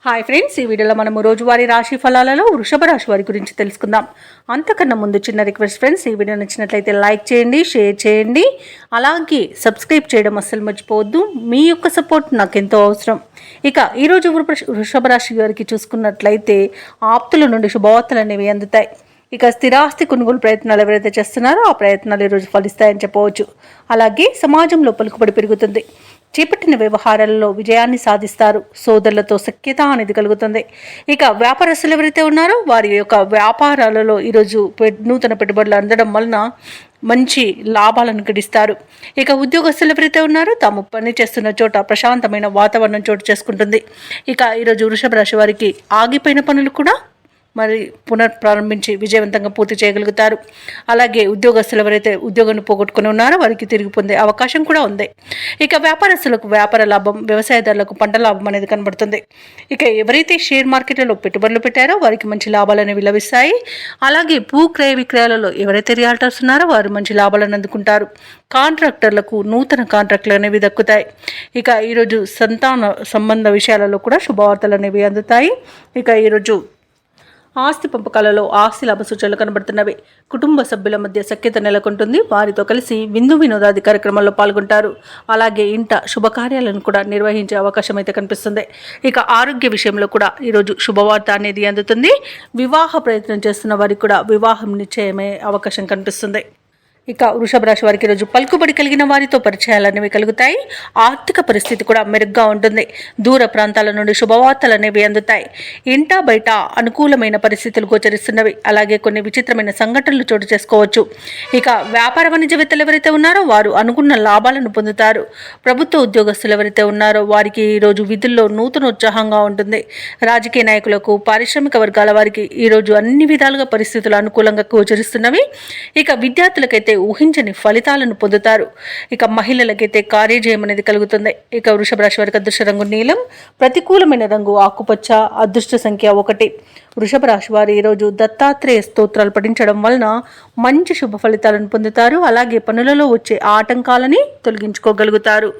Hi friends, ఈ వీడియోలో మనము రోజువారీ రాశి ఫలాలలో వృషభ రాశి వారి గురించి తెలుసుకుందాం. అంతకన్నా ముందు చిన్న రిక్వెస్ట్ ఫ్రెండ్స్, ఈ వీడియో నచ్చినట్లయితే లైక్ చేయండి, షేర్ చేయండి, అలాగే సబ్స్క్రైబ్ చేయడం అస్సలు మర్చిపోవద్దు. మీ యొక్క సపోర్ట్ నాకు ఎంతో అవసరం. ఇక ఈరోజు వృషభ రాశి వారికి చూసుకున్నట్లయితే ఆప్తుల నుండి శుభవార్తలు అనేవి అందుతాయి. ఇక స్థిరాస్తి కొనుగోలు ప్రయత్నాలు ఎవరైతే చేస్తున్నారో ఆ ప్రయత్నాలు ఈరోజు ఫలిస్తాయని చెప్పవచ్చు. అలాగే సమాజంలో పలుకుబడి పెరుగుతుంది. చేపట్టిన వ్యవహారాలలో విజయాన్ని సాధిస్తారు. సోదరులతో సఖ్యత అనేది కలుగుతుంది. ఇక వ్యాపారస్తులు ఎవరైతే ఉన్నారో వారి యొక్క వ్యాపారాలలో ఈరోజు నూతన పెట్టుబడులు అందడం వలన మంచి లాభాలను గడిస్తారు. ఇక ఉద్యోగస్తులు ఎవరైతే ఉన్నారో తాము పని చేస్తున్న చోట ప్రశాంతమైన వాతావరణం చోటు చేసుకుంటుంది. ఇక ఈరోజు వృషభ రాశి వారికి ఆగిపోయిన పనులు కూడా పునఃప్రారంభించి విజయవంతంగా పూర్తి చేయగలుగుతారు. అలాగే ఉద్యోగస్తులు ఎవరైతే ఉద్యోగాన్ని పోగొట్టుకుని ఉన్నారో వారికి తిరిగి పొందే అవకాశం కూడా ఉంది. ఇక వ్యాపారస్తులకు వ్యాపార లాభం, వ్యవసాయదారులకు పంట లాభం అనేది కనబడుతుంది. ఇక ఎవరైతే షేర్ మార్కెట్లలో పెట్టుబడులు పెట్టారో వారికి మంచి లాభాలు అనేవి లభిస్తాయి. అలాగే క్రయ విక్రయాలలో ఎవరైతే రియాల్టర్స్ ఉన్నారో వారు మంచి లాభాలను అందుకుంటారు. కాంట్రాక్టర్లకు నూతన కాంట్రాక్టులు అనేవి దక్కుతాయి. ఇక ఈరోజు సంతాన సంబంధ విషయాలలో కూడా శుభవార్తలు అనేవి అందుతాయి. ఇక ఈరోజు ఆస్తి పంపకాలలో ఆస్తి లాభ సూచనలు కనబడుతున్నవి. కుటుంబ సభ్యుల మధ్య సఖ్యత నెలకొంటుంది. వారితో కలిసి విందు వినోదాది కార్యక్రమాల్లో పాల్గొంటారు. అలాగే ఇంట శుభకార్యాలను కూడా నిర్వహించే అవకాశం అయితే కనిపిస్తుంది. ఇక ఆరోగ్య విషయంలో కూడా ఈరోజు శుభవార్త అనేది అందుతుంది. వివాహ ప్రయత్నం చేస్తున్న వారికి కూడా వివాహం నిశ్చయమే అవకాశం కనిపిస్తుంది. ఇక వృషభ రాశి వారికి ఈరోజు పలుకుబడి కలిగిన వారితో పరిచయాలు అనేవి కలుగుతాయి. ఆర్థిక పరిస్థితి కూడా మెరుగ్గా ఉంటుంది. దూర ప్రాంతాల నుండి శుభవార్తలు అనేవి అందుతాయి. ఇంట బయట అనుకూలమైన పరిస్థితులు గోచరిస్తున్నవి. అలాగే కొన్ని విచిత్రమైన సంఘటనలు చోటు చేసుకోవచ్చు. ఇక వ్యాపార వాణిజ్యవేత్తలు ఎవరైతే ఉన్నారో వారు అనుకున్న లాభాలను పొందుతారు. ప్రభుత్వ ఉద్యోగస్తులు ఎవరైతే ఉన్నారో వారికి ఈరోజు విధుల్లో నూతన ఉత్సాహంగా ఉంటుంది. రాజకీయ నాయకులకు, పారిశ్రామిక వర్గాల వారికి ఈరోజు అన్ని విధాలుగా పరిస్థితులు అనుకూలంగా గోచరిస్తున్నవి. ఇక విద్యార్థులకైతే ఊహించని ఫలితాలను పొందుతారు. ఇక మహిళలకైతే కార్యజయం అనేది కలుగుతుంది. ఇక వృషభ రాశి వారికి అదృష్ట రంగు నీలం, ప్రతికూలమైన రంగు ఆకుపచ్చ, అదృష్ట సంఖ్య 1. వృషభ రాశి వారు ఈరోజు దత్తాత్రేయ స్తోత్రాలు పఠించడం వలన మంచి శుభ ఫలితాలను పొందుతారు. అలాగే పనులలో వచ్చే ఆటంకాలని తొలగించుకోగలుగుతారు.